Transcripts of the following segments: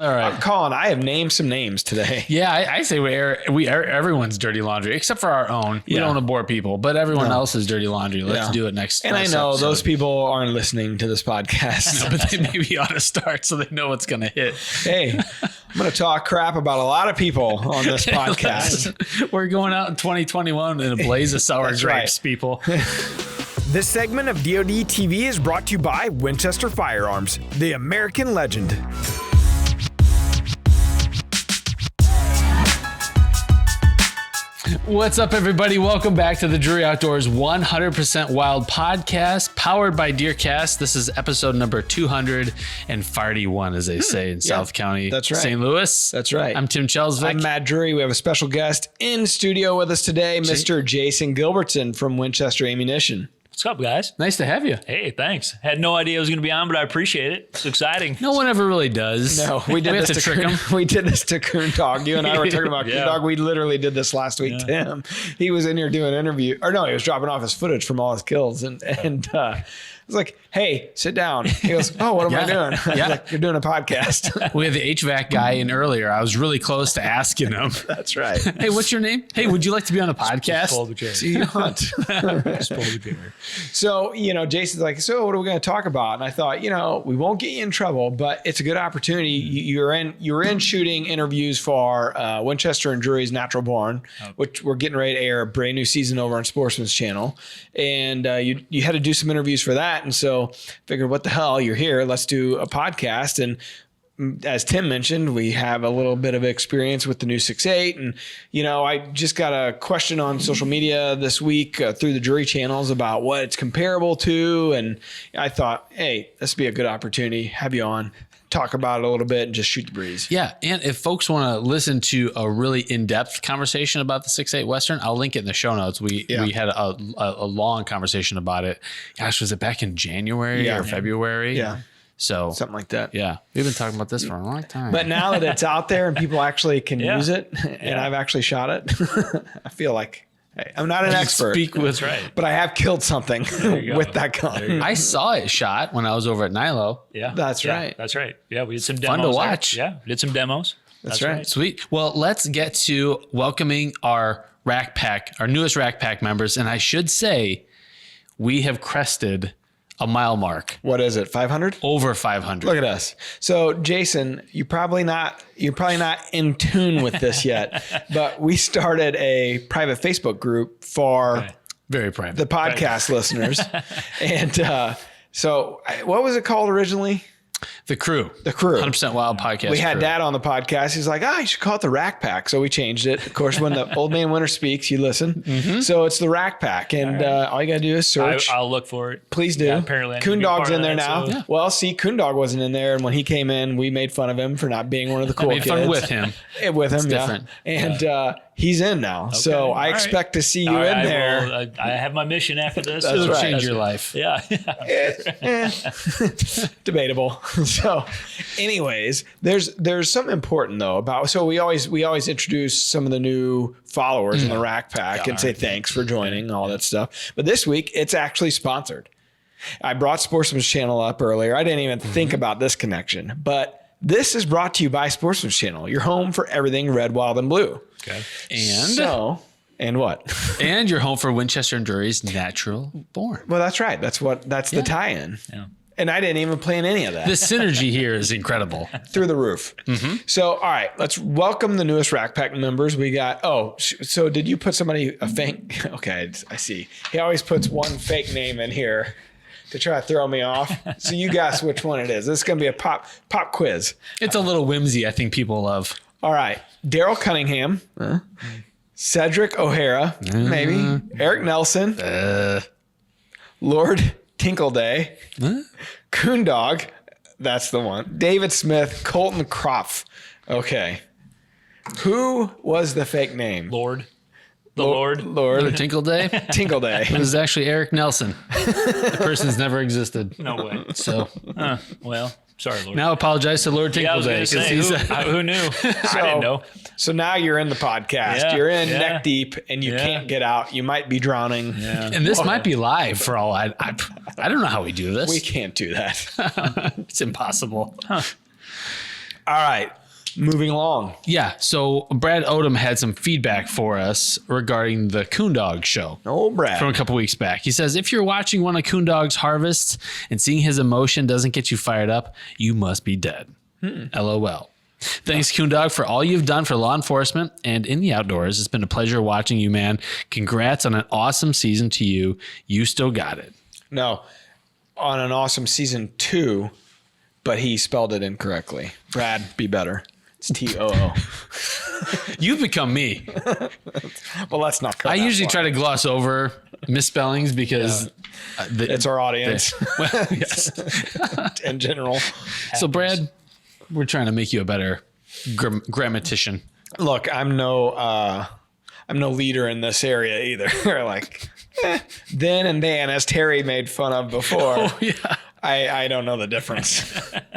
All right. Colin, I have named some names today. Yeah, I say we air everyone's dirty laundry, except for our own. We don't want to bore people, but everyone else's dirty laundry. Let's do it next. And I know episode. Those people aren't listening to this podcast. No, but they maybe ought to start so they know what's going to hit. Hey, I'm going to talk crap about a lot of people on this podcast. We're going out in 2021 in a blaze of sour grapes, people. This segment of DoD TV is brought to you by Winchester Firearms, the American legend. What's up, everybody? Welcome back to the Drury Outdoors 100% Wild podcast, powered by DeerCast. This is episode number 241, as they say in South County, that's right. St. Louis. That's right. I'm Tim Chelsvik. I'm Matt Drury. We have a special guest in studio with us today, Mr. Jason Gilbertson from Winchester Ammunition. What's up, guys? Nice to have you. Hey, thanks. Had no idea I was going to be on, but I appreciate it. It's exciting. No one ever really does. No, we did this to trick him. We did this to Coon Dog. You and I were talking about Coon Dog. We literally did this last week to him. He was in here doing an interview. Or no, he was dropping off his footage from all his kills. And I was like, hey, sit down. He goes, oh, what am I doing? I was like, you're doing a podcast. We had the HVAC guy in earlier. I was really close to asking him. That's right. Hey, what's your name? Hey, would you like to be on a podcast? See you hunt. So, Jason's like, so what are we going to talk about? And I thought, we won't get you in trouble, but it's a good opportunity. You were in shooting interviews for Winchester and Drury's Natural Born, which we're getting ready to air a brand new season over on Sportsman's Channel. And you had to do some interviews for that. And so figured, what the hell, you're here. Let's do a podcast. And as Tim mentioned, we have a little bit of experience with the new 6.8. And, I just got a question on social media this week through the Drury channels about what it's comparable to. And I thought, hey, this would be a good opportunity. Have you on, talk about it a little bit and just shoot the breeze. Yeah. And if folks want to listen to a really in-depth conversation about the 6.8 Western, I'll link it in the show notes. We had a long conversation about it. Gosh, was it back in January or February? Yeah. So something like that. Yeah. We've been talking about this for a long time. But now that it's out there and people actually can use it and I've actually shot it, I feel like, hey, I'm not an expert. That's right. But I have killed something with that gun. I saw it shot when I was over at Nilo. Yeah. That's right. That's right. Yeah, we did some demos. Fun to watch. There. Yeah, we did some demos. That's right. Sweet. Well, let's get to welcoming our newest Rack Pack members. And I should say, we have crested a mile mark. What is it? 500? Over 500. Look at us. So Jason, you're probably not in tune with this yet, but we started a private Facebook group for very private the podcast listeners. And so what was it called originally? The Crew. 100% Wild podcast. We had Dad on the podcast. He's like, you should call it the Rack Pack. So we changed it. Of course, when the old man winter speaks, you listen. Mm-hmm. So it's the Rack Pack. And all you got to do is search. I'll look for it. Please do. Yeah, apparently Coon Dog's in there now. So. Yeah. Well, see, Coon Dog wasn't in there. And when he came in, we made fun of him for not being one of the cool kids. Made fun with him. With him, it's different. And he's in now. Okay. So I expect to see you in there. I have my mission after this. It'll change your life. Yeah. Debatable. So anyways, there's something important though about, so we always introduce some of the new followers in the Rack Pack and say thanks for joining, all that stuff. But this week it's actually sponsored. I brought Sportsman's Channel up earlier. I didn't even think about this connection, but this is brought to you by Sportsman's Channel, your home for everything red, wild, and blue. Okay. And what? And you're home for Winchester and Drury's Natural Born. Well, that's right. That's the tie-in. Yeah. And I didn't even plan any of that. The synergy here is incredible. Through the roof. Mm-hmm. So, all right, let's welcome the newest Rack Pack members. We got, so did you put somebody, a fake? Okay, I see. He always puts one fake name in here to try to throw me off. So you guess which one it is. This is going to be a pop quiz. It's a little whimsy I think people love. All right. Daryl Cunningham. Cedric O'Hara. Maybe. Eric Nelson. Lord Tinkleday. Coon Dog. That's the one. David Smith. Colton Kropf. Okay. Who was the fake name? Lord. Lord Tinkleday? Tinkleday. It was actually Eric Nelson. The person's never existed. No way. So, well, sorry, Lord. Now apologize to Lord Tinkleday. Yeah, I was going to say, who knew? I didn't know. So now you're in the podcast. Yeah, you're in neck deep and you can't get out. You might be drowning. Yeah. And this might be live for all I don't know how we do this. We can't do that. It's impossible. All All right. Moving along. Yeah. So Brad Odom had some feedback for us regarding the Coon Dog show. Oh, Brad. From a couple weeks back. He says, if you're watching one of Coon Dog's harvests and seeing his emotion doesn't get you fired up, you must be dead. LOL. Thanks, Coon Dog, for all you've done for law enforcement and in the outdoors. It's been a pleasure watching you, man. Congrats on an awesome season to you. You still got it. No, on an awesome season 2, but he spelled it incorrectly. Brad, be better. It's TOO. You've become me. Well, let's not cut I that usually far. try to gloss over misspellings because It's our audience well, yes. in general. So, Brad, we're trying to make you a better grammatician. Look, I'm no leader in this area either. Like then and then, as Terry made fun of before. Oh, yeah. I don't know the difference.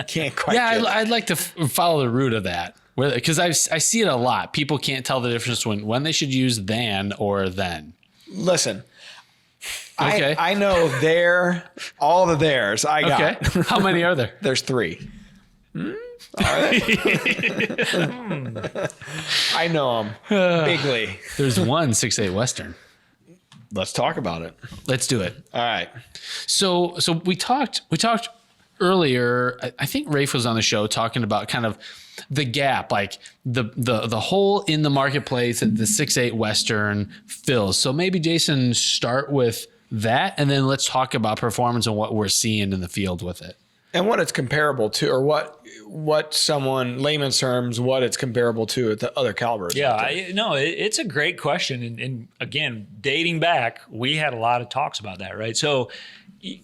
Can't quite. Yeah, I'd like to follow the root of that. Because I see it a lot. People can't tell the difference when they should use than or then. Listen, Okay. I know all the theirs. I got. Okay. How many are there? There's 3. Are they? I know them bigly. There's one 6'8 Western. Let's talk about it. Let's do it. All right. So we talked earlier. I think Rafe was on the show talking about kind of the gap, like the hole in the marketplace that the 6'8 Western fills. So maybe Jason, start with that, and then let's talk about performance and what we're seeing in the field with it. And what it's comparable to, or what someone, layman's terms, what it's comparable to at the other calibers. Yeah, it's a great question. And again, dating back, we had a lot of talks about that, right? So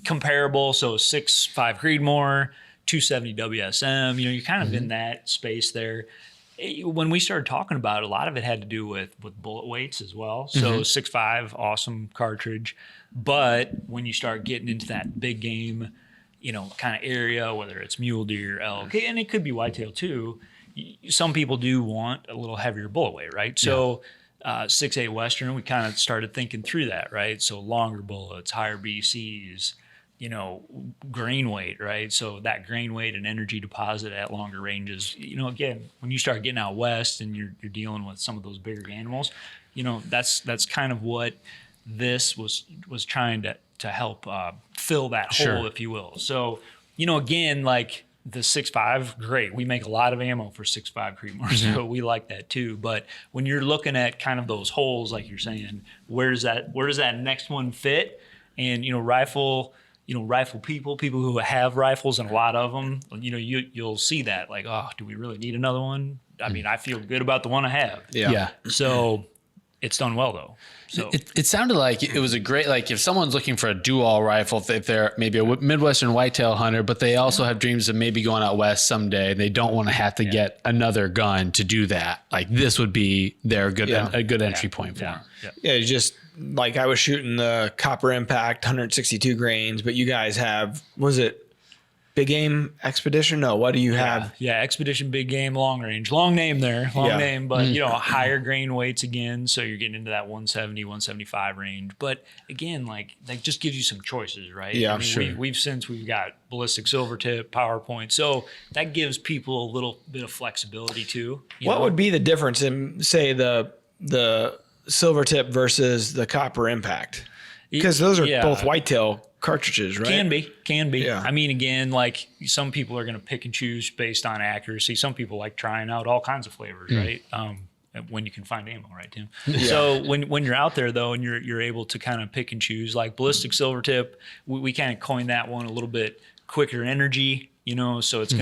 comparable, so 6.5 Creedmoor, 270 WSM, you're kind of in that space there. When we started talking about it, a lot of it had to do with bullet weights as well. So 6.5, awesome cartridge. But when you start getting into that big game, kind of area, whether it's mule deer, elk, and it could be whitetail too, some people do want a little heavier bullet weight, right? So 6.8 Western, we kind of started thinking through that, right? So longer bullets, higher BCs, grain weight, right? So that grain weight and energy deposit at longer ranges, again, when you start getting out west and you're dealing with some of those bigger animals, that's kind of what this was trying to help fill that hole, if you will. So, again, like the 6.5, great. We make a lot of ammo for 6.5 Creedmoor, so we like that too. But when you're looking at kind of those holes, like you're saying, where does that next one fit? And rifle people who have rifles and a lot of them, you'll see that like, oh, do we really need another one? I mean, I feel good about the one I have. Yeah. So it's done well though. So it sounded like it was a great, like if someone's looking for a dual rifle, if they're maybe a Midwestern whitetail hunter, but they also have dreams of maybe going out west someday, they don't want to have to get another gun to do that. Like this would be their a good entry point for them. Yeah, just like I was shooting the Copper Impact 162 grains, but you guys have, was it Big Game Expedition? No, what do you have? Yeah, Expedition Big Game Long Range. Long name there, name, but higher grain weights again, so you're getting into that 170, 175 range. But again, like that just gives you some choices, right? Yeah, I mean, we've got ballistic silver tip, PowerPoint, so that gives people a little bit of flexibility too. What would be the difference in, say, the silver tip versus the Copper Impact? Because those are both whitetail cartridges, right? Can be. Yeah. I mean, again, like some people are going to pick and choose based on accuracy. Some people like trying out all kinds of flavors, right? When you can find ammo, right, Tim? So when you're out there though, and you're able to kind of pick and choose, like ballistic silver tip, we kind of coined that one a little bit quicker energy. So it's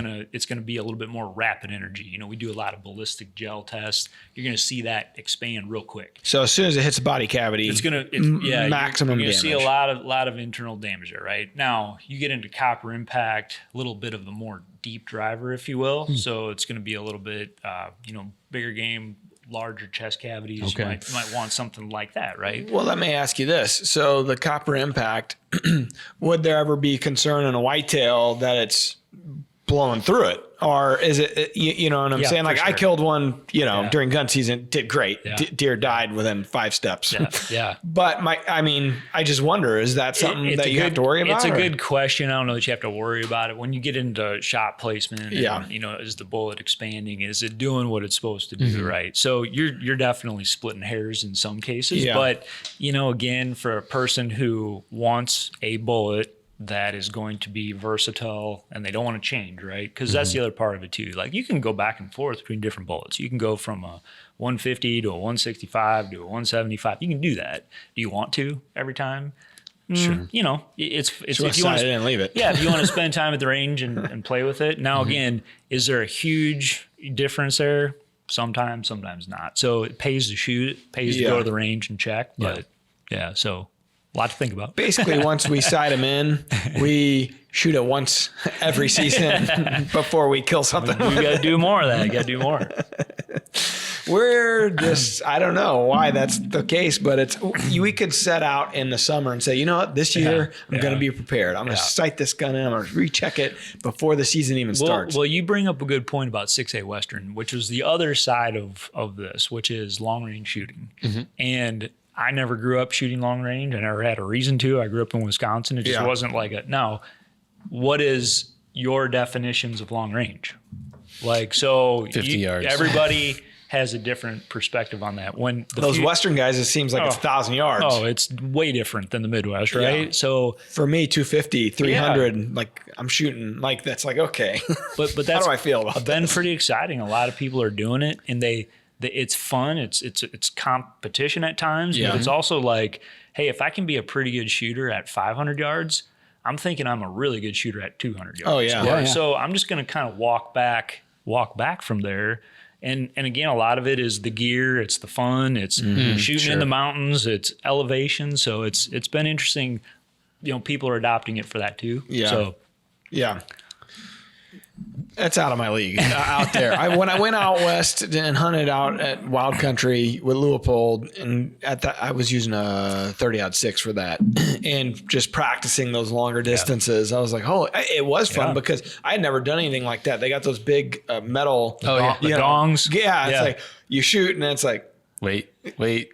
gonna be a little bit more rapid energy. We do a lot of ballistic gel tests. You're gonna see that expand real quick. So as soon as it hits the body cavity, maximum you're damage. See a lot of internal damage there, right? Now you get into Copper Impact, a little bit of the more deep driver, if you will. So it's gonna be a little bit, bigger game, larger chest cavities. Okay. You might want something like that, right? Well, let me ask you this. So the Copper Impact, would there ever be concern in a whitetail that it's blowing through it, or is it, you know what I'm saying? Like, sure. I killed one, during gun season, did great. Yeah. Deer died within 5 steps. Yeah. But I just wonder, is that something that you have to worry about? It's a good question. I don't know that you have to worry about it when you get into shot placement. And, is the bullet expanding? Is it doing what it's supposed to do? Right. So you're definitely splitting hairs in some cases, but again, for a person who wants a bullet that is going to be versatile and they don't want to change, right? Because that's the other part of it too. Like, you can go back and forth between different bullets. You can go from a 150 to a 165 to a 175. You can do that. Do you want to every time? Sure. It's if you want to leave it. Yeah, if you want to spend time at the range and play with it. Now, again, is there a huge difference there? Sometimes not. So it pays to shoot. It pays to go to the range and check. But so a lot to think about. Basically, once we sight them in, we shoot it once every season before we kill something. We got to do more of that. You got to do more. We're just, I don't know why that's the case, but we could set out in the summer and say, you know what, this year I'm going to be prepared. I'm going to sight this gun in. I'm going to recheck it before the season even starts. Well, you bring up a good point about 6.8 Western, which was the other side of this, which is long range shooting. And I never grew up shooting long range. I never had a reason to. I grew up in Wisconsin. It just wasn't like a, now, what is your definitions of long range? Like, so 50 yards. Everybody has a different perspective on that. When those Western guys, it seems like it's 1,000 yards. Oh, it's way different than the Midwest, right? Yeah. So for me, 250, 300, like I'm shooting, like that's like, okay. But that's, how do I feel about that? Been pretty exciting. A lot of people are doing it, and it's fun. It's competition at times, but it's also like, hey, if I can be a pretty good shooter at 500 yards, I'm thinking I'm a really good shooter at 200 yards. Oh yeah. So I'm just going to kind of walk back from there. And again, a lot of it is the gear. It's the fun. It's shooting in the mountains. It's elevation. So it's been interesting. People are adopting it for that too. Yeah. So yeah. That's out of my league out there. When I went out west and hunted out at Wild Country with Leupold, and I was using a 30-06 for that, and just practicing those longer distances. I was like, oh, it was fun because I had never done anything like that. They got those big metal, dongs. Yeah, it's like you shoot and it's like, wait. Bing!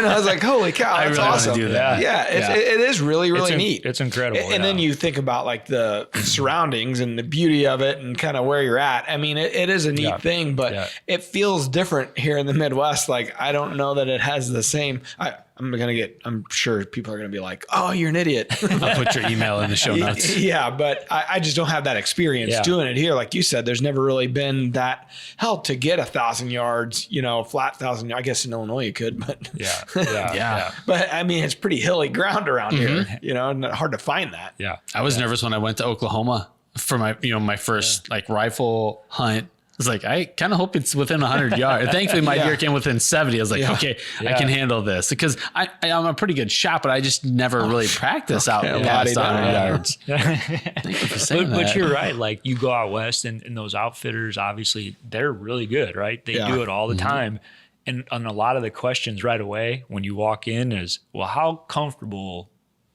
I was like, holy cow, that's really awesome. Want to do that. Yeah, it is really, really neat. It's incredible. And then you think about like the surroundings and the beauty of it and kind of where you're at. I mean, it is a neat thing, but it feels different here in the Midwest. Like, I don't know that it has the same. I'm sure people are going to be like, oh, you're an idiot. I'll put your email in the show notes. Yeah, but I just don't have that experience doing it here. Like you said, there's never really been that help to get 1,000 yards, flat 1,000. I guess in Illinois you could, but yeah. But I mean, it's pretty hilly ground around here, and hard to find that. Yeah. I was nervous when I went to Oklahoma for my, my first like rifle hunt. I was like, I kind of hope it's within 100 yards. Thankfully, my deer came within 70. I was like, okay, I can handle this because I'm a pretty good shot, but I just never really practice out past 100 yards. Thank you for saying that. But you're right. Like, you go out west and those outfitters, obviously, they're really good, right? They do it all the time. And a lot of the questions right away when you walk in is, well, how comfortable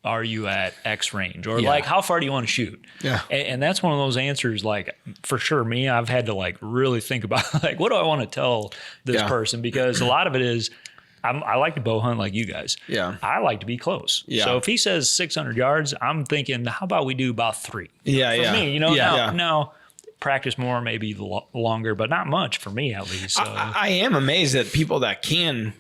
are you at X range? Or like, how far do you want to shoot? Yeah. And that's one of those answers, like, for sure, me, I've had to like really think about like, what do I want to tell this person? Because a lot of it is, I like to bow hunt like you guys. Yeah. I like to be close. Yeah. So if he says 600 yards, I'm thinking, how about we do about 3? Yeah. For me, now practice more, maybe longer, but not much for me at least. So. I am amazed at people that can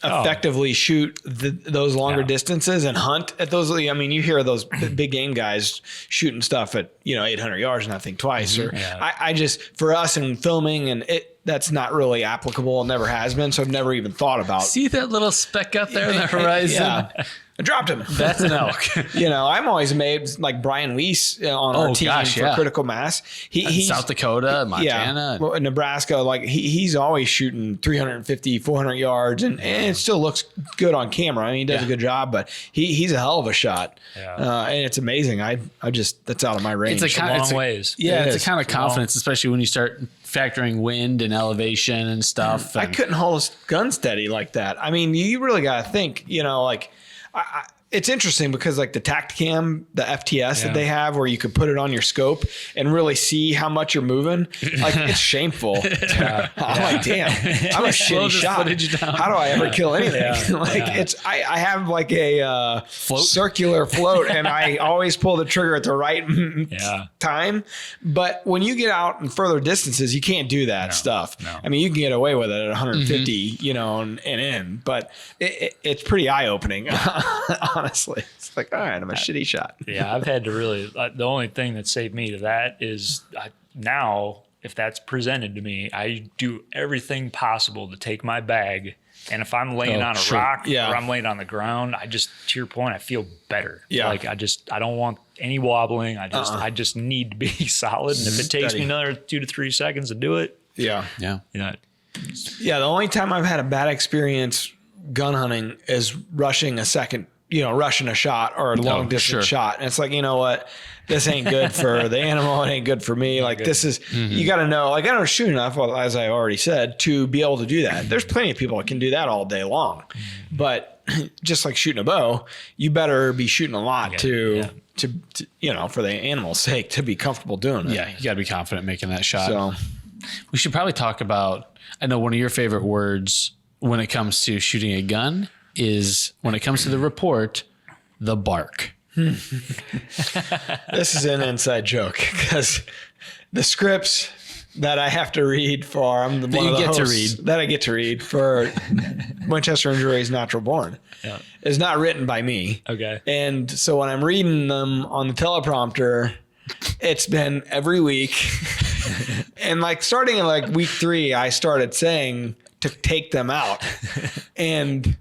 effectively shoot those longer distances and hunt at those. I mean, you hear those big game guys shooting stuff at 800 yards and I think twice. Or I just, for us in filming, and that's not really applicable and never has been. So I've never even thought about. See that little speck up there on the horizon? Yeah. I dropped him. That's an elk. I'm always amazed, like Brian Weiss on our team for Critical Mass. He's South Dakota, Montana. Nebraska. Like he's always shooting 350, 400 yards and it still looks good on camera. I mean, he does a good job, but he's a hell of a shot. Yeah. And it's amazing. I just, that's out of my range. It's a long ways. Yeah. It's a kind of confidence, especially when you start factoring wind and elevation and stuff. I couldn't hold a gun steady like that. I mean, you really got to think, like, it's interesting because like the Tacticam, the FTS that they have where you could put it on your scope and really see how much you're moving. Like it's shameful. I'm like, damn, I'm a shitty shot. How do I ever kill anything? I have like a circular float and I always pull the trigger at the right time. But when you get out in further distances, you can't do that stuff. No. I mean, you can get away with it at 150, you know, and in, but it's pretty eye opening. Honestly, it's like, all right, I'm a shitty shot. Yeah, I've had to really, the only thing that saved me to that is now, if that's presented to me, I do everything possible to take my bag. And if I'm laying on a rock or I'm laying on the ground, I just, to your point, I feel better. Yeah. Like I don't want any wobbling. I just need to be solid. And if it takes me another 2 to 3 seconds to do it. Yeah. Yeah. Yeah. The only time I've had a bad experience gun hunting is rushing a shot or a long distance shot. And it's like, you know what? This ain't good for the animal. It ain't good for me. Like this is, you got to know, like I don't shoot enough, as I already said, to be able to do that. There's plenty of people that can do that all day long, but just like shooting a bow, you better be shooting a lot to, you know, for the animal's sake, to be comfortable doing it. Yeah. You got to be confident making that shot. So we should probably talk about, I know one of your favorite words when it comes to shooting a gun is, when it comes to the report, the bark. This is an inside joke because the scripts that I have to read for, I'm one of the hosts that I get to read for Winchester and Drury's Natural Born is not written by me. Okay. And so when I'm reading them on the teleprompter, it's been every week. And like starting in like week 3, I started saying to take them out. And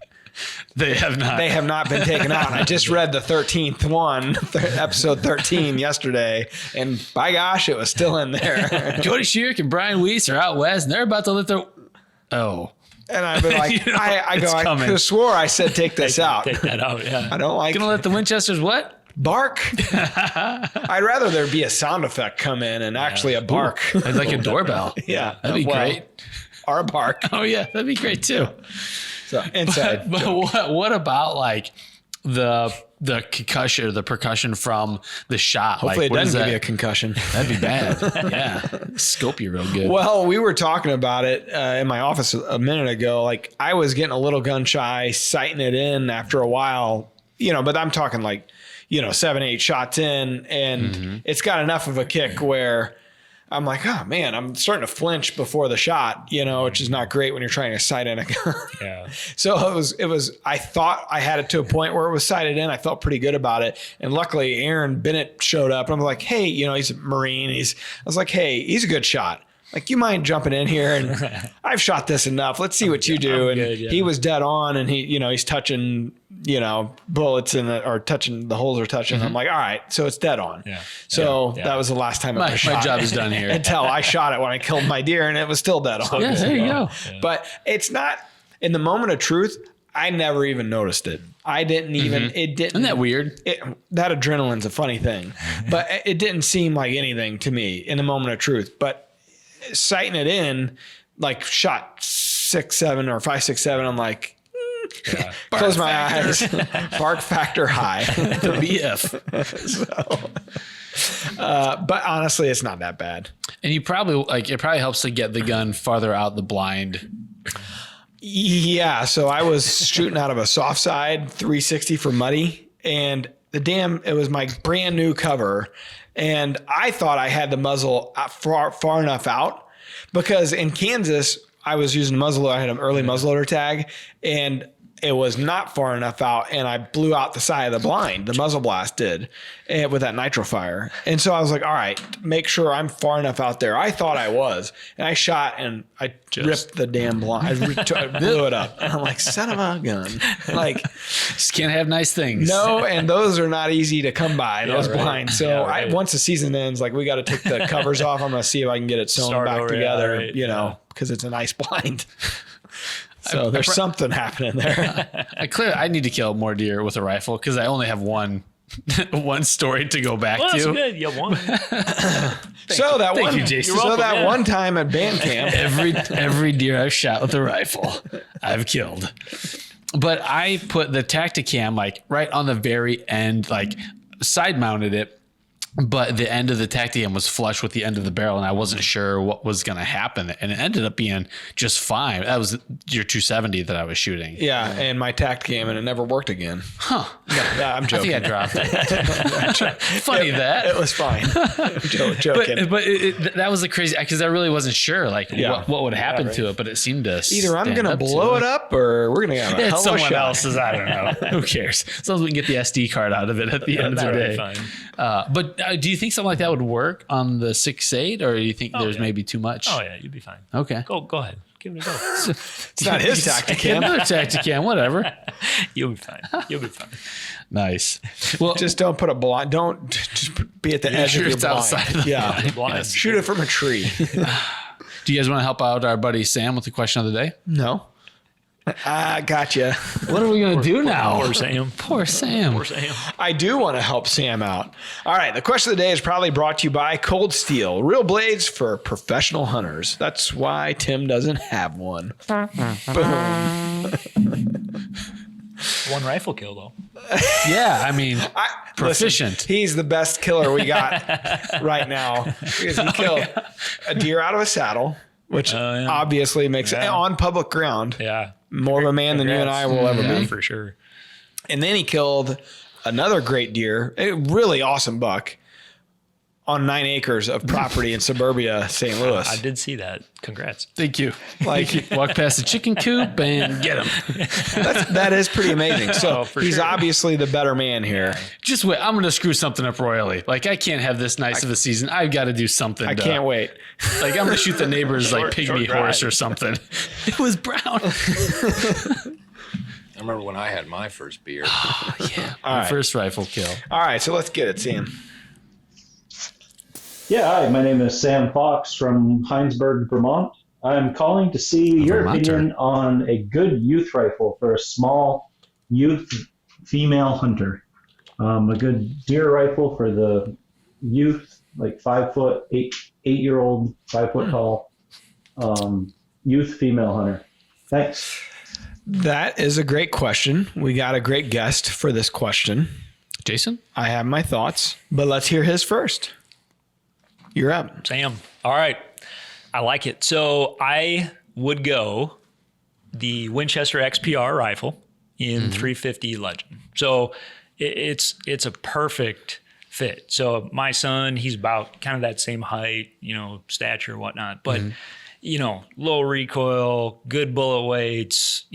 they have not been taken out. I just read the 13th one, episode 13 yesterday, and by gosh, it was still in there. Jody Shearick and Brian Weiss are out west, and they're about to let their And I've been like, you know, I could have swore I said take this out. Take that out. Yeah. I don't like. Gonna let the Winchesters what? Bark. I'd rather there be a sound effect come in and actually a bark. Like a doorbell. Yeah, that'd be great. Or a bark. Oh yeah, that'd be great too. So inside. But what about like the concussion or the percussion from the shot? Hopefully like, it doesn't give you a concussion. That'd be bad. Yeah. Scope you real good. Well, we were talking about it in my office a minute ago. Like I was getting a little gun shy, sighting it in after a while, you know, but I'm talking like, you know, 7, 8 shots in, and it's got enough of a kick where I'm like, oh man, I'm starting to flinch before the shot, you know, which is not great when you're trying to sight in a gun. Yeah. So it was, I thought I had it to a point where it was sighted in. I felt pretty good about it. And luckily Aaron Bennett showed up, and I'm like, hey, you know, he's a Marine. I was like, hey, he's a good shot. Like, you mind jumping in here? And I've shot this enough. Let's see what you do. And he was dead on, and he, you know, he's touching, you know, bullets or touching, the holes are touching. I'm like, all right, so it's dead on. Yeah. So that was the last time I shot. My job is done here. Until I shot it when I killed my deer, and it was still dead on. Yeah, there you go. Yeah. But it's not, in the moment of truth, I never even noticed it. I didn't even, it didn't. Isn't that weird? That adrenaline's a funny thing, but it didn't seem like anything to me in the moment of truth. But sighting it in, like shot 6, 7 or 5, 6, 7, I'm like, close my eyes. Bark factor high. The BF. But honestly, it's not that bad. And you probably it probably helps to get the gun farther out the blind. Yeah. So I was shooting out of a soft side 360 for muddy, and it was my brand new cover. And I thought I had the muzzle far enough out, because in Kansas, I was using muzzleloader. I had an early muzzleloader tag, and it was not far enough out, and I blew out the side of the blind. The muzzle blast did, and with that nitro fire. And so I was like, all right, make sure I'm far enough out there. I thought I was, and I shot, and I ripped the damn blind. I blew it up. And I'm like, son of a gun. Like, just can't have nice things. No, and those are not easy to come by, those blinds. So once the season ends, like, we got to take the covers off. I'm going to see if I can get it sewn back together, you know, because it's a nice blind. So there's something happening there. I need to kill more deer with a rifle, because I only have one story to go back to. That's good. You won. Thank you, Jason. That one time at band camp, every deer I've shot with a rifle, I've killed. But I put the Tacticam like right on the very end, like side mounted it. But the end of the Tacticam was flush with the end of the barrel, and I wasn't sure what was going to happen. And it ended up being just fine. That was your 270 that I was shooting. Yeah, and my Tacticam, and it never worked again. Huh. Yeah, I'm joking. I think I dropped it. Funny that. It was fine. Joking. But that was the crazy, because I really wasn't sure like what would happen to it, but it seemed to either I'm going to blow it up or we're going to have a hell of a someone shot. else's. I don't know. Who cares? As long as we can get the SD card out of it at the end of the day. Fine. But do you think something like that would work on the 6.8, or do you think there's maybe too much? Oh yeah, you'd be fine. Okay. Go ahead. Give it a go. It's not his Tacticam. Another Tacticam, whatever. You'll be fine. You'll be fine. Nice. Well, Just don't put a blind. Don't just be at the edge of your it's blind. outside of the Yeah. Shoot it from a tree. do you guys want to help out our buddy Sam with the question of the day? No. Gotcha. What are we going to do now? Poor Sam. Poor Sam. Poor Sam. I do want to help Sam out. All right. The question of the day is probably brought to you by Cold Steel. Real blades for professional hunters. That's why Tim doesn't have one. Boom. One rifle kill though. Yeah, I mean, proficient. Listen, he's the best killer we got right now because he killed a deer out of a saddle, which obviously makes it on public ground. Yeah. More of a man than you and I will ever be. For sure. And then he killed another great deer, a really awesome buck, on 9 acres of property in suburbia, St. Louis. I did see that. Congrats. Thank you. Like, walk past the chicken coop and get him. That is pretty amazing. So he's sure. obviously the better man here. Just wait. I'm going to screw something up royally. Like, I can't have this nice of a season. I've got to do something. I can't wait. Like, I'm going to shoot the neighbor's like pygmy short horse drive. or something. It was brown. I remember when I had my first beer. Yeah. All right. First rifle kill. All right, so let's get it, Sam. Yeah, hi, my name is Sam Fox from Heinsberg, Vermont. I'm calling to see your opinion on a good youth rifle for a small youth female hunter. A good deer rifle for the youth, like 5 foot, 8-year-old, 5 foot tall, youth female hunter. Thanks. That is a great question. We got a great guest for this question. Jason? I have my thoughts, but let's hear his first. You're up. Sam. All right. I like it. So I would go the Winchester XPR rifle in 350 Legend. So it's a perfect fit. So my son, he's about kind of that same height, stature and whatnot, but low recoil, good bullet weights,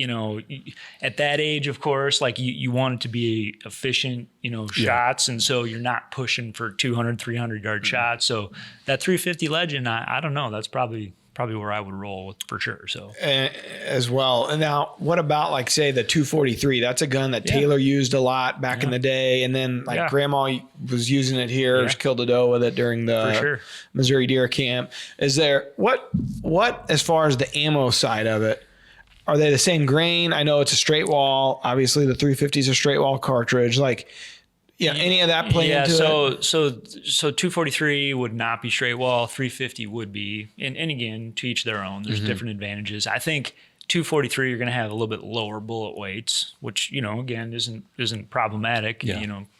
at that age, of course, like you want it to be efficient, shots. And so you're not pushing for 200, 300 yard shots. So that 350 Legend, I don't know. That's probably where I would roll with for sure. So as well. And now what about like say the 243? That's a gun that Taylor used a lot back in the day. And then like grandma was using it here. She killed a doe with it during the Missouri deer camp. Is there what as far as the ammo side of it, are they the same grain? I know it's a straight wall. Obviously the 350 is a straight wall cartridge. Like, any of that play into it? So 243 would not be straight wall. 350 would be. And again, to each their own. There's different advantages. I think 243 you're going to have a little bit lower bullet weights, which again isn't problematic.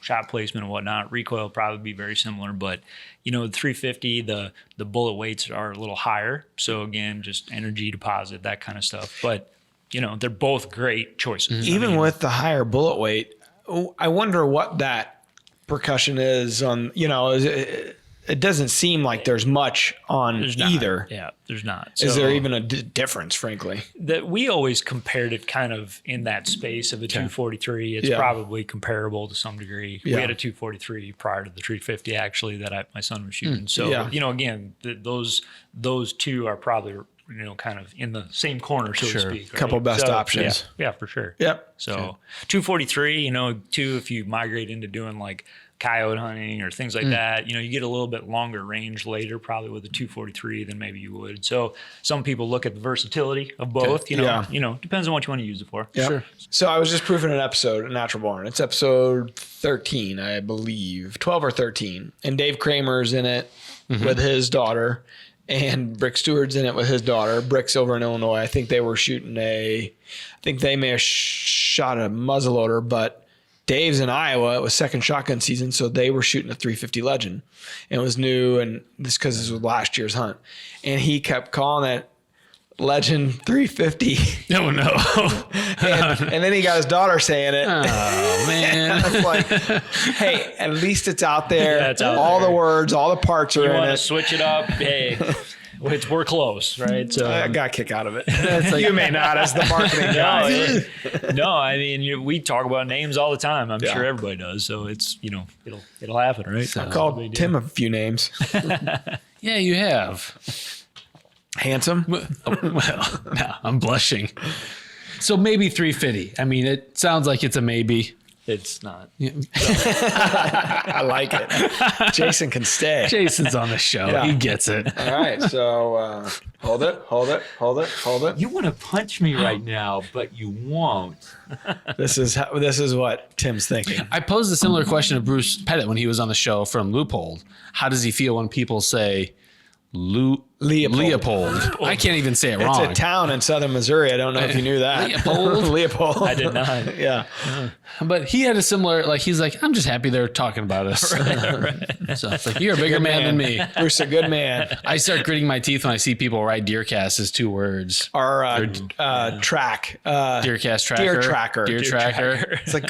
Shot placement and whatnot. Recoil will probably be very similar, but the 350 the bullet weights are a little higher. So again, just energy deposit, that kind of stuff. But they're both great choices. Even with the higher bullet weight, I wonder what that percussion is on, it doesn't seem like there's much on either. Yeah, there's not. Is there even a difference, frankly? That we always compared it kind of in that space of a 243. It's probably comparable to some degree. We had a 243 prior to the 350 actually that my son was shooting. So, again, those two are probably kind of in the same corner, so to speak. Right? Couple best options. Yeah, for sure. Yep. So 243, too, if you migrate into doing like coyote hunting or things like that, you get a little bit longer range later, probably with a 243 than maybe you would. So some people look at the versatility of both, depends on what you want to use it for. Yep. Sure. So I was just proofing an episode of Natural Born. It's episode 13, I believe, 12 or 13. And Dave Kramer's in it with his daughter. and Brick Stewart's in it with his daughter. Brick's over in Illinois. I think they were shooting I think they may have shot a muzzleloader, but Dave's in Iowa. It was second shotgun season, so they were shooting a 350 Legend. And it was new, and this because this was last year's hunt. And he kept calling it Legend 350. No. and then he got his daughter saying it. Oh, man. I was like, hey, at least it's out there. Yeah, it's out all there. the words, all the parts are You in want to it. switch it up? Hey, we're close, right? So I got a kick out of it. You may not as the marketing guy. no, I mean we talk about names all the time. I'm sure everybody does. So it's it'll happen, right? I called Tim a few names. Yeah, you have. Handsome. Well, no, I'm blushing. So maybe 350. I mean, it sounds like it's a maybe. It's not. I like it. Jason can stay. Jason's on the show. Yeah. He gets it. All right. So hold it. You want to punch me right now, but you won't. This is what Tim's thinking. I posed a similar question to Bruce Pettit when he was on the show from Loophole. How does he feel when people say Leopold? I can't even say it wrong. It's a town in southern Missouri. I don't know if you knew that. Leopold? Leopold. I did not. Yeah. But he had a similar, he's like, I'm just happy they're talking about us. Right. So it's like, you're a bigger man than me. Bruce, a good man. I start gritting my teeth when I see people write DeerCast as 2 words. Our track. DeerCast tracker. Deer tracker. Deer tracker. It's like,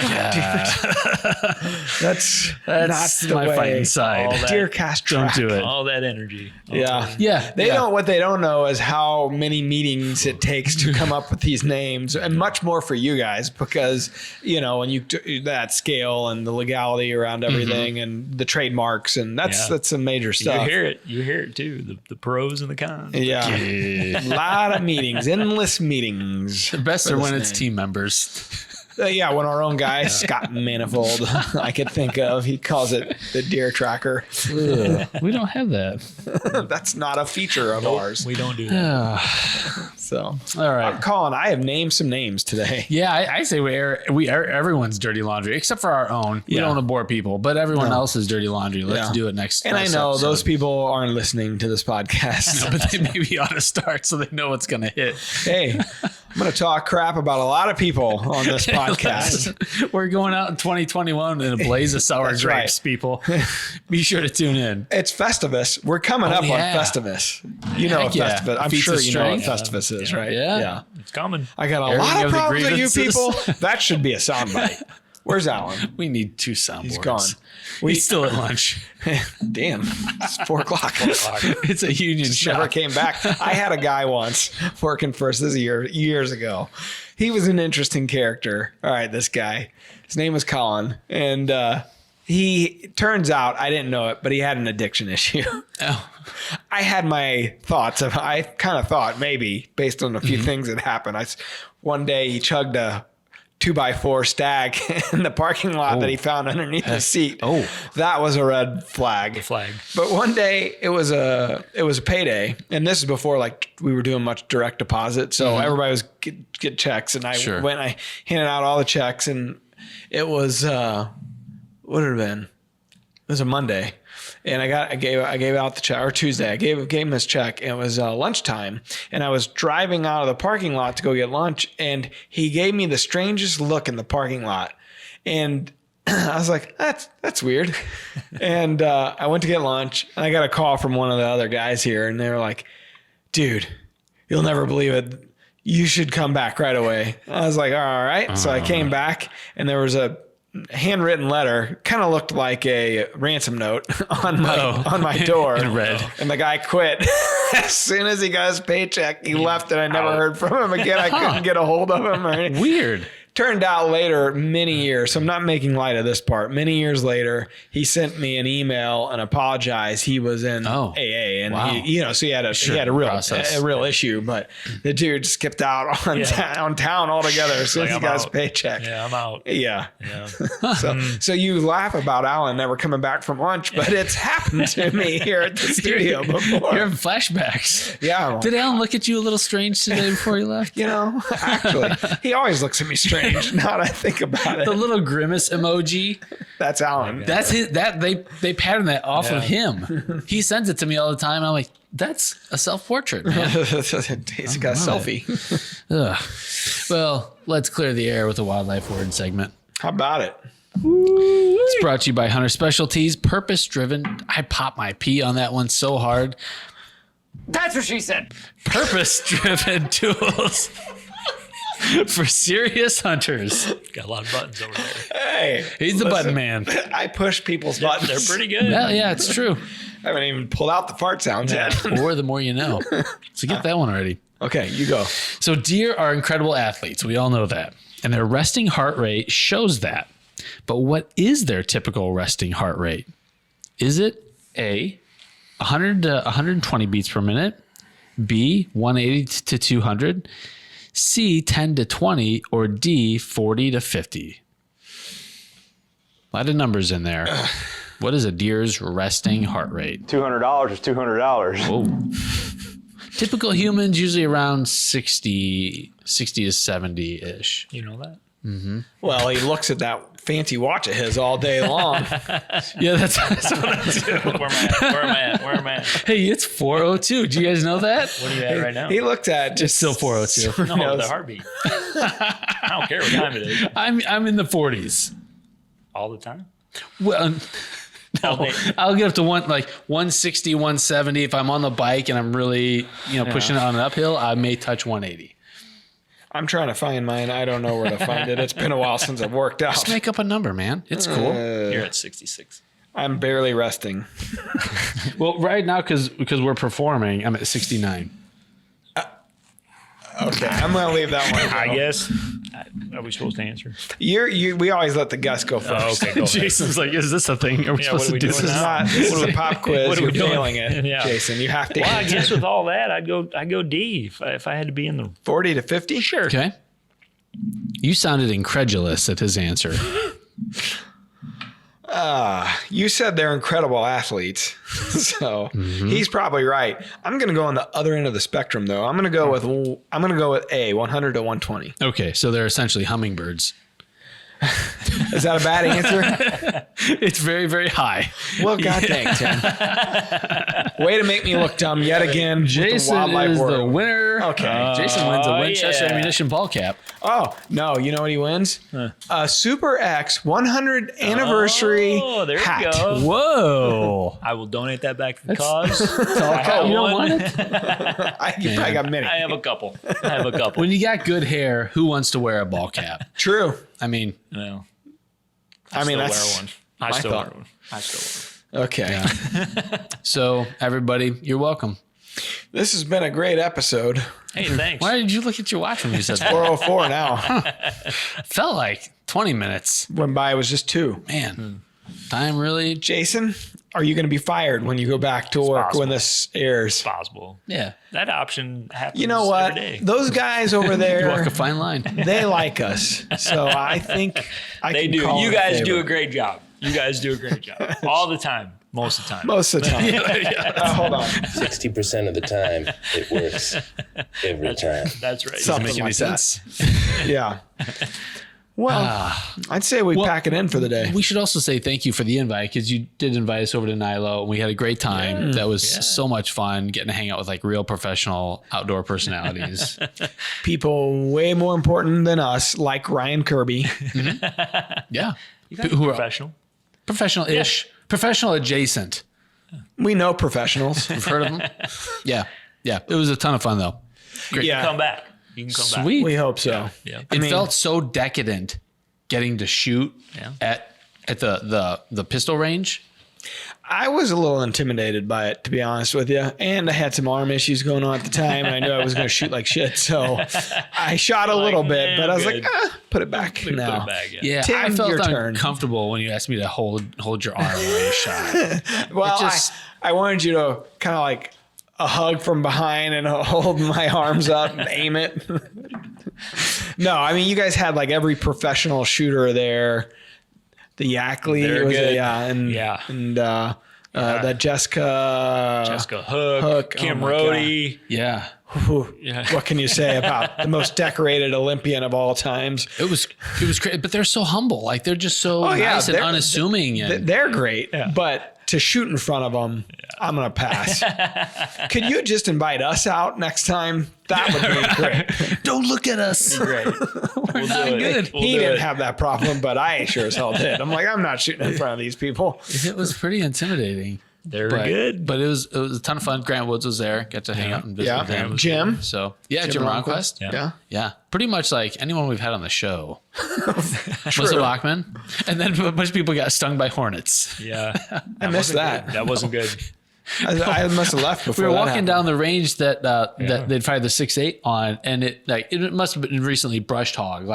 that's That's not the my way. fighting side. All that- DeerCast Don't track. do it. All that energy. Yeah. Yeah. What they don't know is how many meetings it takes to come up with these names, and much more for you guys, because when you do that scale and the legality around everything and the trademarks, and that's some major stuff. You hear it too. The pros and the cons. Yeah. A lot of meetings, endless meetings. The best for are this when it's name. team members. When our own guy, Scott Manifold, I could think of, he calls it the Deer Tracker. We don't have that. That's not a feature of ours. We don't do that. So, All right. Colin, I have named some names today. Yeah, I say we air everyone's dirty laundry except for our own. We Yeah. don't want to bore people, but everyone else's dirty laundry. Let's Yeah. do it next. And I next know episode. those people aren't listening to this podcast. but they maybe ought to start so they know what's going to hit. Hey, I'm going to talk crap about a lot of people on this podcast. We're going out in 2021 in a blaze of sour That's grapes, people. Be sure to tune in. It's Festivus. We're coming up yeah. on Festivus. You know what Heck yeah. Festivus. I'm Feats sure of you know what strength. Festivus is, right? Yeah. It's coming. I got a Airing lot of of the problems with you grievances. people. That should be a soundbite. Where's Alan? We need 2 soundboards. He's gone. He's still at lunch. Damn, it's 4 o'clock. It's a union Never shop. came back. I had a guy once working for us years ago. He was an interesting character. All right, this guy. His name was Colin, and he turns out, I didn't know it, but he had an addiction issue. Oh. I had my thoughts. I kind of thought maybe based on a few things that happened. One day he chugged a 2x4 stag in the parking lot that he found underneath the seat. Oh. That was a red flag. But one day it was a payday, and this is before we were doing much direct deposit, so everybody was get checks, and I handed out all the checks, and it was what would it have been? It was a Monday. And I gave out the check, or Tuesday. I gave him his check, and it was lunchtime. And I was driving out of the parking lot to go get lunch, and he gave me the strangest look in the parking lot. And I was like, that's weird. And I went to get lunch, and I got a call from one of the other guys here, and they were like, dude, you'll never believe it. You should come back right away. I was like, all right. So I came back, and there was a handwritten letter, kind of looked like a ransom note on my door. In red. And the guy quit. As soon as he got his paycheck, he left, and I never heard from him again. I couldn't get a hold of him or anything. Weird. Turned out later, many years, so I'm not making light of this part. Many years later, he sent me an email and apologized. He was in AA, and so he had a real issue. But the dude skipped out on town altogether as soon as he got his paycheck. Yeah, I'm out. Yeah. So you laugh about Alan never coming back from lunch, but it's happened to me here at the studio before. You're having flashbacks. Yeah. Did Alan look at you a little strange today before he left? Actually, he always looks at me strange. Now that I think about it, The little grimace emoji. that's Alan. That's his. That they pattern that off of him. He sends it to me all the time. I'm like, That's a self-portrait, man. He's got a selfie. Ugh. Well, let's clear the air with a wildlife word segment. How about it? It's brought to you by Hunter Specialties, purpose-driven. I popped my P on that one so hard. That's what she said. Purpose-driven tools for serious hunters. Got a lot of buttons over there. Hey, He's the button man. I push people's buttons. They're pretty good. Well, yeah, it's true. I haven't even pulled out the fart sounds yet. Or the more you know. So get that one already. Okay, you go. So deer are incredible athletes. We all know that. And their resting heart rate shows that. But what is their typical resting heart rate? Is it A, 100 to 120 beats per minute, B, 180 to 200, C, 10 to 20, or D, 40 to 50? A lot of numbers in there. What is a deer's resting heart rate? $200 is $200. Whoa. Typical humans usually around 60 to 70-ish. You know that? Well, he looks at that fancy watch of his all day long. Yeah, that's what I do. Where am I at? Hey, it's 4:02. Do you guys know that? What are you at right now? He looked at It's still 4:02. No, the heartbeat. I don't care what time it is. I'm in the 40s. All the time? Well, All no, day. I'll get up to 160, 170. If I'm on the bike and I'm really, pushing it on an uphill, I may touch 180. I'm trying to find mine. I don't know where to find it. It's been a while since I've worked out. Just make up a number, man. It's cool. You're at 66. I'm barely resting. Well, right now, because we're performing, I'm at 69. Okay, I'm going to leave that one. I guess. Are we supposed to answer? We always let the guests go first. Okay, go ahead. Jason's like, is this a thing? Are we Yeah, what supposed are we to do doing this? now? This is a pop quiz. What are we You're doing? failing it, Yeah. Jason. You have to Well, I answer. guess with all that, I'd go D if I had to be in the 40 to 50? Sure. Okay. You sounded incredulous at his answer. You said they're incredible athletes. So he's probably right. I'm going to go on the other end of the spectrum, though. I'm going to go with A, 100 to 120. Okay, so they're essentially hummingbirds. Is that a bad answer? It's very, very high. Well, God dang, Tim. Way to make me look dumb yet again. with the Jason wildlife is the world. winner. Okay. Jason wins a Winchester yeah. Ammunition ball cap. Oh, no. You know what he wins? A Super X 100 anniversary Oh, there hat. you go. Whoa. I will donate that back to the cause. You don't want it? You probably got many. I have a couple. When you got good hair, who wants to wear a ball cap? True. I mean, Well, I mean, still that's wear one. I my still thought. wear one. I still wear Okay. so everybody, you're welcome. This has been a great episode. one. Hey, thanks. Why did you look at your watch when you said that? 404 now. Felt like 20 minutes. Went by, it was just 2. Man, time really. Jason, are you going to be fired when you go back to work possible. when this airs? Possible. Yeah. That option happens You know what? every day. Those guys over You walk there, a fine line. they like us. So I think I They can do. call You it a guys favor. do a great job. You guys do a great job. All the time. Most of the time. Most of the time. Hold on. 60% of the time, it works every time. That's right. Something Make any like that. sense? Yeah. Well, I'd say we pack it in for the day. We should also say thank you for the invite because you did invite us over to Nilo and we had a great time. That was so much fun getting to hang out with like real professional outdoor personalities. People way more important than us, like Ryan Kirby. Yeah. Who are professional? Professional-ish. Professional adjacent. We know professionals. You've heard of them? Yeah. Yeah. It was a ton of fun though. Great. Yeah. Come back. You can come back. Sweet. We hope so. Yeah. It felt so decadent getting to shoot at the pistol range. I was a little intimidated by it, to be honest with you. And I had some arm issues going on at the time. And I knew I was going to shoot like shit. So I shot a little bit, but I was like, put it back now. Put it back, Yeah, Tim, I felt your turn. uncomfortable when you asked me to hold your arm when you shot. Well, just- I wanted you to kind of like a hug from behind and hold my arms up and aim it. No, I mean, you guys had like every professional shooter there. The Yackley They're was good. and that Jessica Hook, Kim oh my Rohde. Yeah, Whew. What can you say about the most decorated Olympian of all times? it was great, but they're so humble. Like they're just so Oh, yeah, nice and they're- unassuming. And They're great, but to shoot in front of them, I'm going to pass. Could you just invite us out next time? That would be great. Don't look at us. Great. We're not good. He didn't have that problem, but I sure as hell did. I'm like, I'm not shooting in front of these people. It was pretty intimidating. They're good. But it was a ton of fun. Grant Woods was there. Got to hang out and visit with him. Jim. So Jim Ronquist. Yeah. Pretty much like anyone we've had on the show. Melissa Bachman. And then a bunch of people got stung by hornets. Yeah. I missed that. That wasn't good. I must have left before We were that walking happened. down the range that they'd fired the 6.8 on, and it must have been recently brushed hog.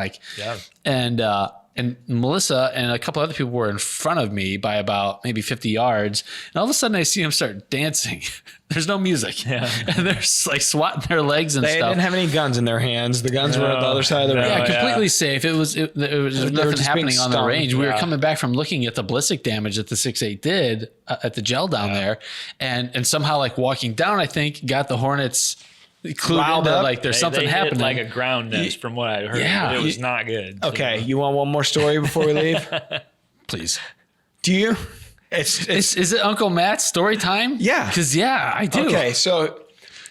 And Melissa and a couple other people were in front of me by about maybe 50 yards. And all of a sudden I see them start dancing. There's no music. Yeah. And they're like swatting their legs and They stuff. didn't have any guns in their hands. The guns were at the other side of the range. Yeah, completely safe. It was nothing just happening being on the stung. range. We were coming back from looking at the ballistic damage that the 6.8 did at the gel down there. And somehow like walking down, I think, got the hornets clued into like there's something they happening. hit like a ground nest from what I heard. Yeah. But it was not good. Okay, you want one more story before we leave? Please. Do you? It's Is it Uncle Matt's story time? Yeah. Because I do. okay. So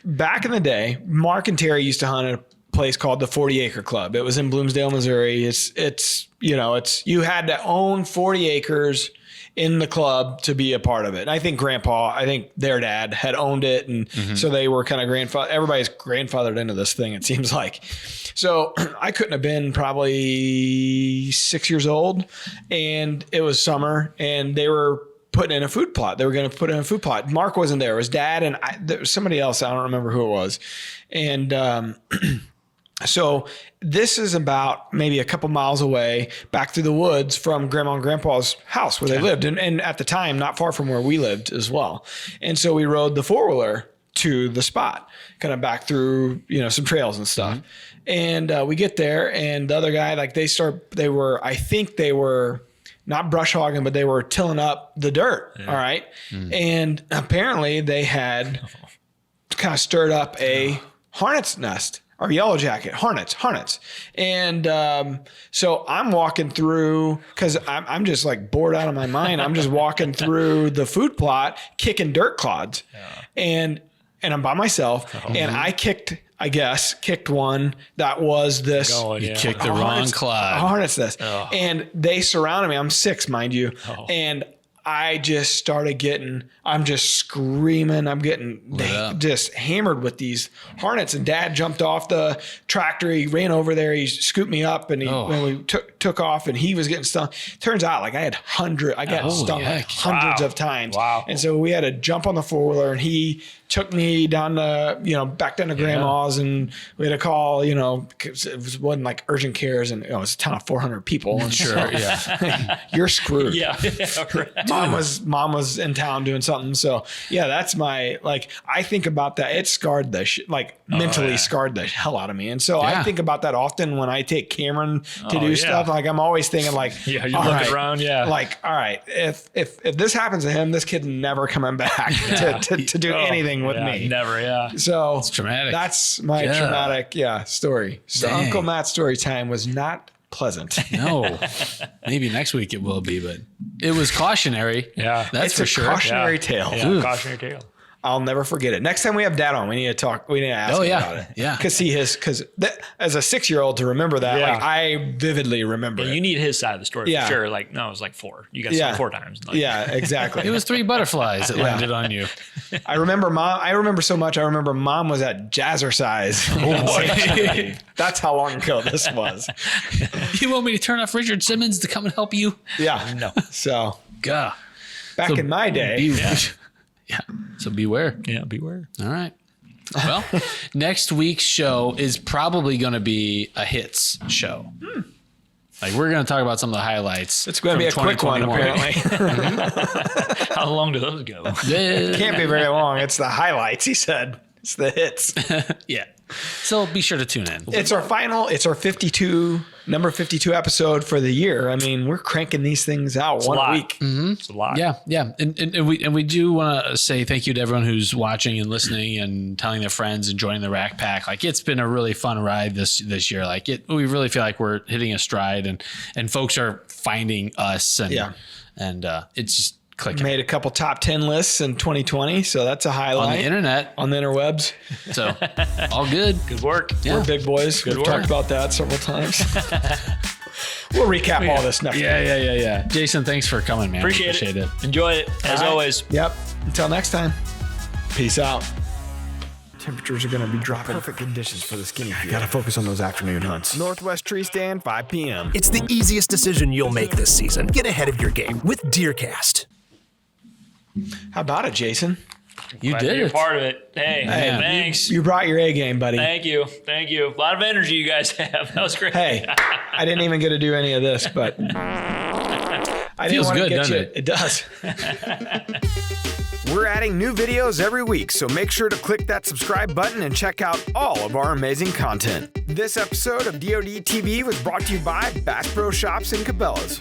back in the day, Mark and Terry used to hunt at a place called the 40 Acre Club. It was in Bloomsdale, Missouri. It's you had to own 40 acres in the club to be a part of it. And I think their dad had owned it. And so they were kind of everybody's grandfathered into this thing, it seems like. So I couldn't have been probably 6 years old, and it was summer, and they were putting in a food plot. They were going to put in a food plot. Mark wasn't there. It was Dad and there was somebody else. I don't remember who it was. And, so this is about maybe a couple miles away back through the woods from Grandma and Grandpa's house where they lived. And at the time, not far from where we lived as well. And so we rode the 4-wheeler to the spot, kind of back through, some trails and stuff. And we get there, and the other guy, like I think they were not brush hogging, but they were tilling up the dirt. All right. And apparently they had kind of stirred up a hornet's nest. Or yellow jacket, hornets. And so I'm walking through, because I'm just like bored out of my mind. I'm just walking through the food plot, kicking dirt clods. And I'm by myself. And I kicked one that was this. You kicked the wrong clod. A hornet's nest. And they surrounded me. I'm 6, mind you. And I just started I'm just screaming. I'm getting just hammered with these hornets. And Dad jumped off the tractor. He ran over there. He scooped me up, and when we took off, and he was getting stung. Turns out like I got stung like hundreds of times. Wow. And so we had to jump on the 4-wheeler, and he took me down to, back down to Grandma's, and we had to call, cause it wasn't like urgent cares, and it was a town of 400 people. And Sure. you're screwed. Yeah. Mom was in town doing something. So that's my, I think about that. It scarred mentally scarred the hell out of me. And so I think about that often when I take Cameron to do stuff. Like I'm always thinking you look around. Yeah. Like, all right, if this happens to him, this kid's never coming back to do anything with me. Never. Yeah. So it's traumatic. That's my traumatic story. So Dang. Uncle Matt's story time was not pleasant. No, maybe next week it will be, but it was cautionary. Yeah. That's It's for a sure. cautionary tale. Yeah. Cautionary tale. I'll never forget it. Next time we have Dad on, we need to talk. We need to ask him about it. Yeah. Because as a 6-year-old to remember that, I vividly remember it. You need his side of the story for sure. Like, no, it was like 4. You got stung 4 times. Yeah, exactly. It was 3 butterflies that landed on you. I remember so much. I remember Mom was at Jazzercise. That's how long ago this was. You want me to turn off Richard Simmons to come and help you? Yeah. No. So God. back in my day. Yeah. So beware. Yeah, beware. All right. Well, next week's show is probably going to be a hits show. Like we're going to talk about some of the highlights. It's going to be a quick one, apparently. How long do those go? Can't be very long. It's the highlights, he said. It's the hits. Yeah. So be sure to tune in. It's our number 52 episode for the year. I mean, we're cranking these things out one week. It's a lot. Yeah. And we do want to say thank you to everyone who's watching and listening and telling their friends and joining the Rack Pack. Like it's been a really fun ride this year. Like we really feel like we're hitting a stride and folks are finding us and it's just clicking. Made a couple top 10 lists in 2020, so that's a highlight. On the internet. On the interwebs. So, all good. Good work. We're big boys. We've talked about that several times. We'll recap all this next week. Yeah. Jason, thanks for coming, man. Appreciate it. Enjoy it, as always. Yep. Until next time. Peace out. Temperatures are going to be dropping. Perfect conditions for the skinny field. Got to focus on those afternoon hunts. Northwest Tree Stand, 5 p.m. It's the easiest decision you'll make this season. Get ahead of your game with DeerCast. How about it, Jason? You did You're it. part of it. Hey, thanks. You brought your A game, buddy. Thank you. A lot of energy you guys have. That was great. Hey, I didn't even get to do any of this, but I didn't Feels want to good, get doesn't you. it? It does. We're adding new videos every week, so make sure to click that subscribe button and check out all of our amazing content. This episode of DoD TV was brought to you by Bass Pro Shops and Cabela's.